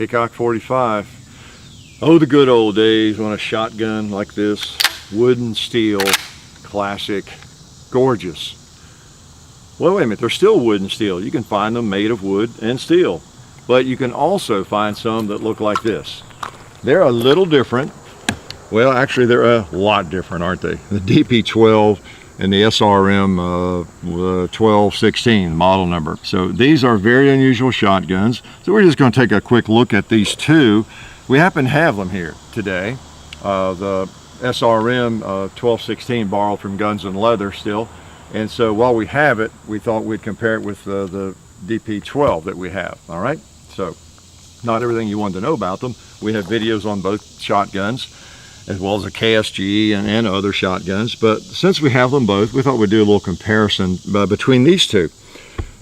Hickok 45. Oh, the good old days when a shotgun like this, wood and steel, classic, gorgeous. Well, wait a minute, they're still wood and steel. You can find them made of wood and steel, but you can also find some that look like this. They're a little different. Well, actually, they're a lot different, aren't they? The DP-12 and the SRM 1216 model number. So these are very unusual shotguns. So we're just going to take a quick look at these two. We happen to have them here today. The SRM 1216 borrowed from Guns and Leather still. And so while we have it, we thought we'd compare it with the DP-12 that we have, all right? So not everything you wanted to know about them. We have videos on both shotguns, as well as a KSG and other shotguns. But since we have them both, we thought we'd do a little comparison between these two.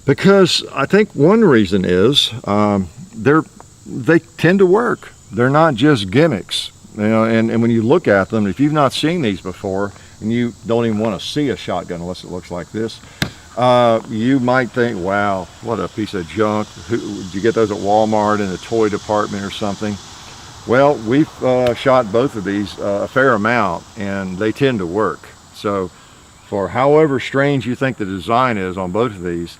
Because I think one reason is they tend to work. They're not just gimmicks. You know, and when you look at them, if you've not seen these before, and you don't even want to see a shotgun unless it looks like this, you might think, wow, what a piece of junk. Did you get those at Walmart in the toy department or something? Well, we've shot both of these a fair amount, and they tend to work. So for however strange you think the design is on both of these,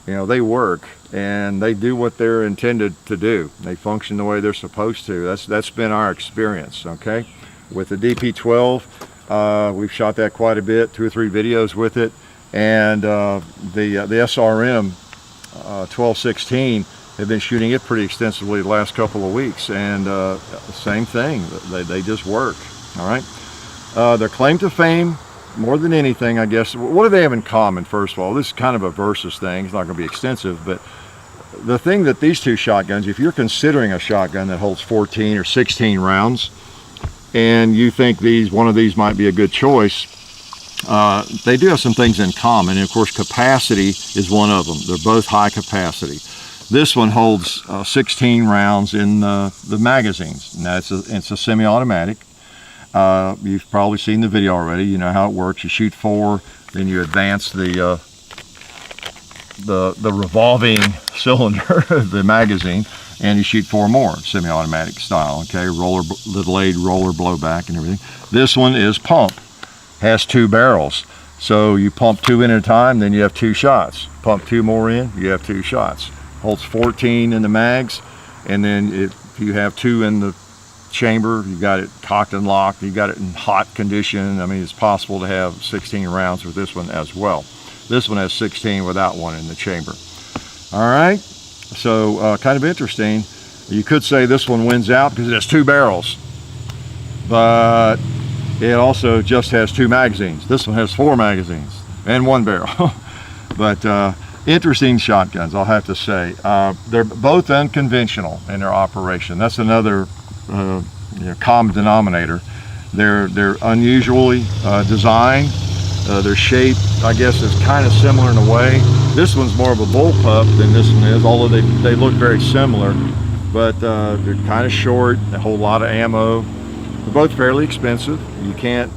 you know, they work and they do what they're intended to do. They function the way they're supposed to. That's been our experience, okay? With the DP-12, we've shot that quite a bit, 2 or 3 videos with it. And the SRM 1216, have been shooting it pretty extensively the last couple of weeks, and same thing, they just work. All right, their claim to fame, more than anything, I guess, what do they have in common? First of all, this is kind of a versus thing. It's not going to be extensive, but the thing that these two shotguns, if you're considering a shotgun that holds 14 or 16 rounds, and you think one of these might be a good choice, they do have some things in common, and of course capacity is one of them. They're both high capacity. This one holds 16 rounds in the magazines. Now it's a semi-automatic. You've probably seen the video already. You know how it works. You shoot 4, then you advance the revolving cylinder of the magazine, and you shoot 4 more, semi-automatic style. Okay, the delayed roller blowback and everything. This one is pump. Has 2 barrels. So you pump 2 in at a time, then you have 2 shots. Pump 2 more in, you have 2 shots. Holds 14 in the mags, and then if you have 2 in the chamber, you got it cocked and locked, you got it in hot condition. I mean, it's possible to have 16 rounds with this one as well. This one has 16 without 1 in the chamber. All right, so kind of interesting. You could say this one wins out because it has 2 barrels, but it also just has 2 magazines. This one has 4 magazines and 1 barrel. But interesting shotguns, I'll have to say. They're both unconventional in their operation. That's another common denominator. They're unusually designed. Their shape, I guess, is kind of similar in a way. This one's more of a bullpup than this one is, although they look very similar. But they're kind of short, they hold a lot of ammo. They're both fairly expensive. You can't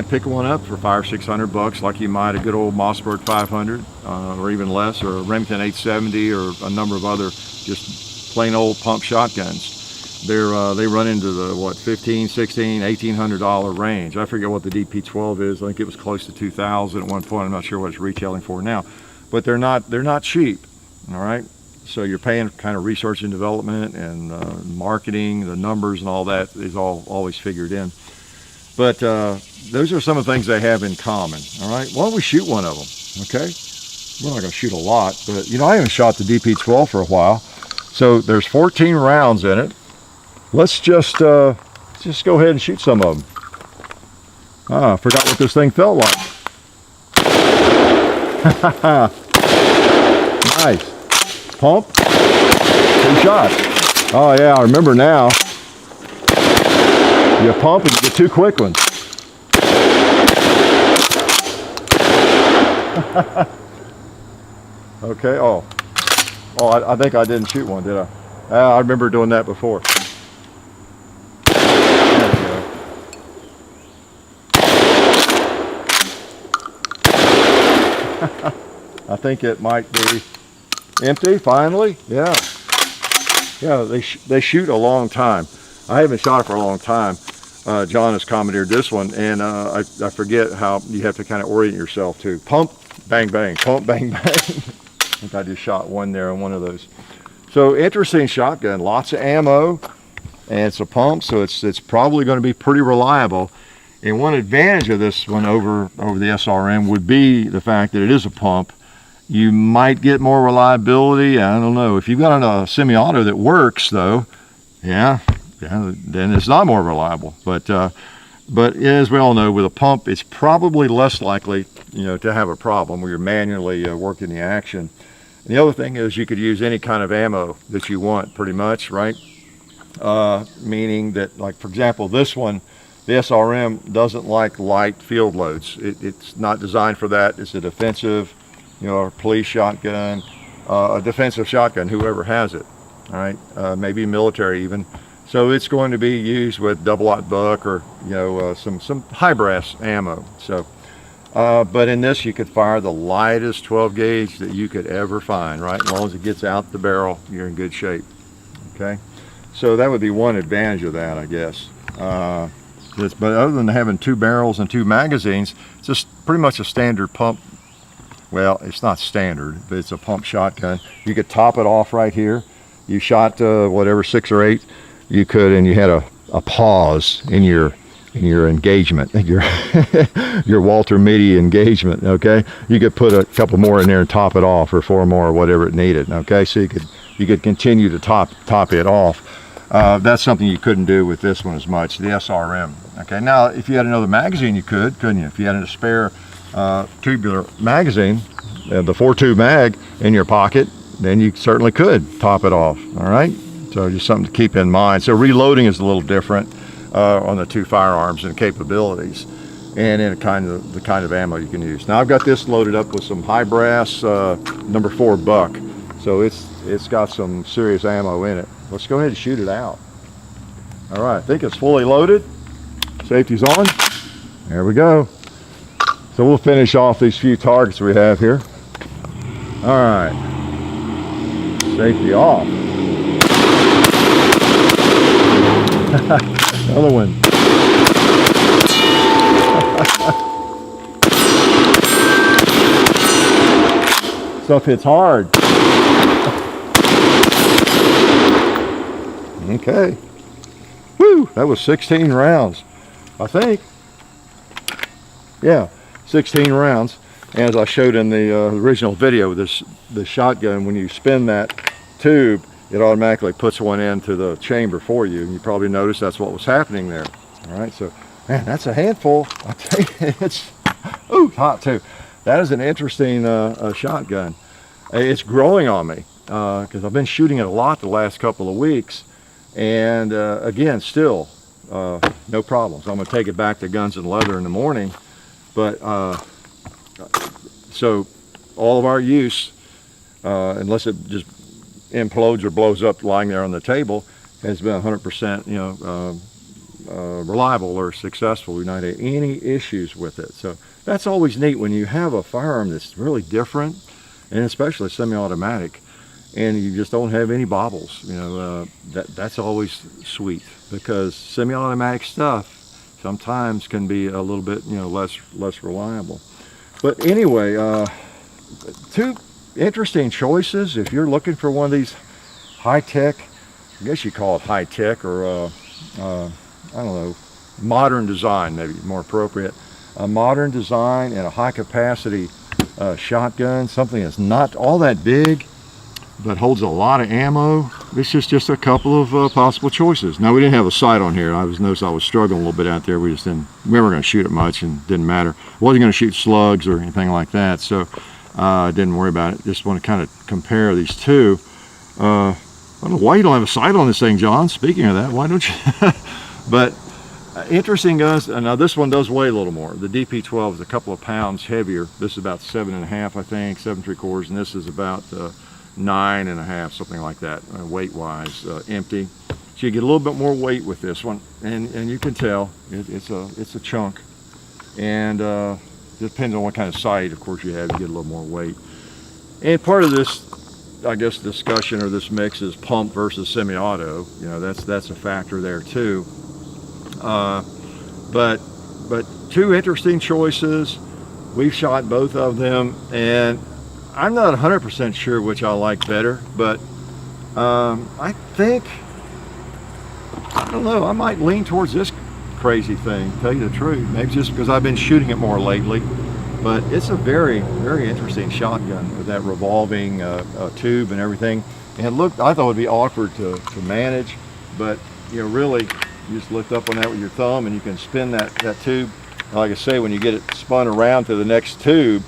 pick one up for $500 or $600 like you might a good old Mossberg 500 or even less, or a Remington 870 or a number of other just plain old pump shotguns. They run into the what, $1,500, $1,600, $1,800 range. I forget what the DP-12 is. I think it was close to $2,000 at one point. I'm not sure what it's retailing for now, but they're not cheap. All right. So you're paying kind of research and development and marketing, the numbers and all that is always figured in. But those are some of the things they have in common. All right, why don't we shoot one of them? Okay, we're not going to shoot a lot, but you know, I haven't shot the DP-12 for a while, so there's 14 rounds in it. Let's just go ahead and shoot some of them. I forgot what this thing felt like. Nice. Pump, 2 shots. Oh yeah, I remember now. You pump and you get 2 quick ones. Okay, I think I didn't shoot one, did I? I remember doing that before. There we go. I think it might be empty finally. Yeah, Yeah, they shoot a long time. I haven't shot it for a long time. John has commandeered this one, and I forget how you have to kind of orient yourself to pump, bang, bang, pump, bang, bang. I think I just shot one there on one of those. So interesting shotgun, lots of ammo, and it's a pump, so it's probably going to be pretty reliable. And one advantage of this one over the SRM would be the fact that it is a pump. You might get more reliability. I don't know. If you've got a semi-auto that works, though, yeah, then it's not more reliable. But as we all know, with a pump, it's probably less likely, to have a problem where you're manually working the action. And the other thing is you could use any kind of ammo that you want, pretty much, right? Meaning that, like, for example, this one, the SRM doesn't like light field loads. It's not designed for that. It's a defensive, a police shotgun, a defensive shotgun, whoever has it, all right? Maybe military even. So it's going to be used with double-aught buck or, some high brass ammo. So, but in this, you could fire the lightest 12 gauge that you could ever find, right? As long as it gets out the barrel, you're in good shape, okay? So that would be one advantage of that, I guess. But other than having 2 barrels and 2 magazines, it's just pretty much a standard pump. Well, it's not standard, but it's a pump shotgun. You could top it off right here. You shot whatever, 6 or 8, you could, and you had a pause in your engagement, your Walter Mitty engagement. Okay, you could put a couple more in there and top it off, or 4 more, or whatever it needed. Okay, so you could continue to top it off. That's something you couldn't do with this one as much, the SRM. Okay, now if you had another magazine, you could, couldn't you? If you had a spare tubular magazine, the 4.2 mag in your pocket, then you certainly could top it off. All right, so just something to keep in mind. So reloading is a little different on the 2 firearms and capabilities, and in the kind of ammo you can use. Now I've got this loaded up with some high brass number 4 buck, so it's got some serious ammo in it. Let's go ahead and shoot it out. All right, I think it's fully loaded. Safety's on. There we go. So we'll finish off these few targets we have here. All right. Safety off. Another one. Stuff hits hard. Okay. Woo! That was 16 rounds, I think. Yeah, 16 rounds. And as I showed in the original video, this shotgun, when you spin that tube, it automatically puts one into the chamber for you. And you probably noticed that's what was happening there. All right, so, man, that's a handful. I tell you, it's, ooh, hot too. That is an interesting shotgun. It's growing on me because I've been shooting it a lot the last couple of weeks. And again, still no problems. I'm going to take it back to Guns and Leather in the morning. But so all of our use, unless it just implodes or blows up lying there on the table, has been 100% reliable or successful. We've not had any issues with it. So that's always neat when you have a firearm that's really different, and especially semi-automatic, and you just don't have any bobbles. That's always sweet, because semi-automatic stuff sometimes can be a little bit less reliable. But anyway, 2 interesting choices if you're looking for one of these high-tech, I guess you call it high-tech, or I don't know, modern design, maybe more appropriate. A modern design and a high-capacity shotgun, something that's not all that big but holds a lot of ammo. This is just a couple of possible choices. Now, we didn't have a sight on here. I noticed I was struggling a little bit out there. We weren't going to shoot it much, and it didn't matter. I wasn't going to shoot slugs or anything like that, so I didn't worry about it. Just want to kind of compare these two. I don't know why you don't have a sight on this thing, John. Speaking of that, why don't you? But interesting guns. Now, this one does weigh a little more. The DP-12 is a couple of pounds heavier. This is about 7.5, I think, 7 3/4, and this is about 9.5, something like that, weight-wise, empty. So you get a little bit more weight with this one, and you can tell it's a chunk. And depending on what kind of sight, of course, you have, you get a little more weight. And part of this I guess, discussion or this mix is pump versus semi-auto. You know, that's a factor there too. But two interesting choices. We've shot both of them, and I'm not 100% sure which I like better, but I think, I don't know, I might lean towards this crazy thing, tell you the truth. Maybe just because I've been shooting it more lately. But it's a very, very interesting shotgun with that revolving tube and everything. And I thought it would be awkward to manage, but you know, really, you just lift up on that with your thumb and you can spin that tube. And like I say, when you get it spun around to the next tube,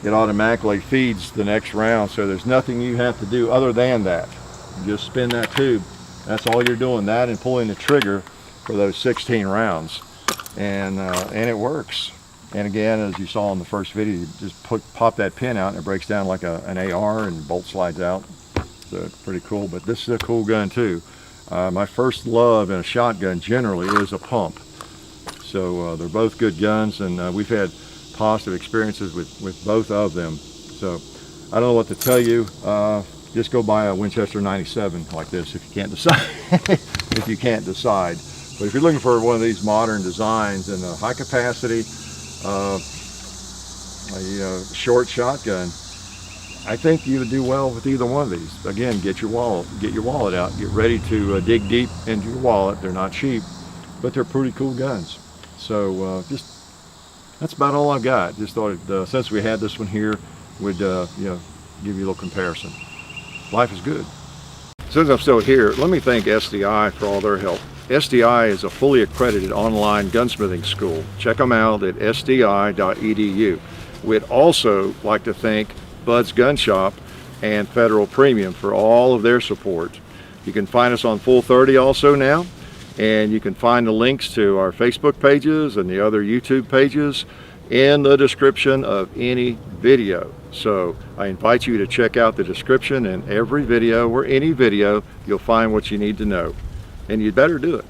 it automatically feeds the next round. So there's nothing you have to do other than that. You just spin that tube. That's all you're doing, that and pulling the trigger for those 16 rounds. And it works. And again, as you saw in the first video, you just pop that pin out and it breaks down like an AR and bolt slides out. So it's pretty cool, but this is a cool gun too. My first love in a shotgun generally is a pump. So they're both good guns, and we've had positive experiences with both of them. So I don't know what to tell you. Just go buy a Winchester 97 like this if you can't decide. If you can't decide. But if you're looking for one of these modern designs and a high capacity, a short shotgun, I think you would do well with either one of these. Again, get your wallet out, get ready to dig deep into your wallet. They're not cheap, but they're pretty cool guns. So that's about all I've got. Just thought since we had this one here, would give you a little comparison. Life is good. Since I'm still here, let me thank SDI for all their help. SDI is a fully accredited online gunsmithing school. Check them out at sdi.edu. We'd also like to thank Bud's Gun Shop and Federal Premium for all of their support. You can find us on Full 30 also now, and you can find the links to our Facebook pages and the other YouTube pages in the description of any video. So I invite you to check out the description in every video or any video. You'll find what you need to know, and you'd better do it.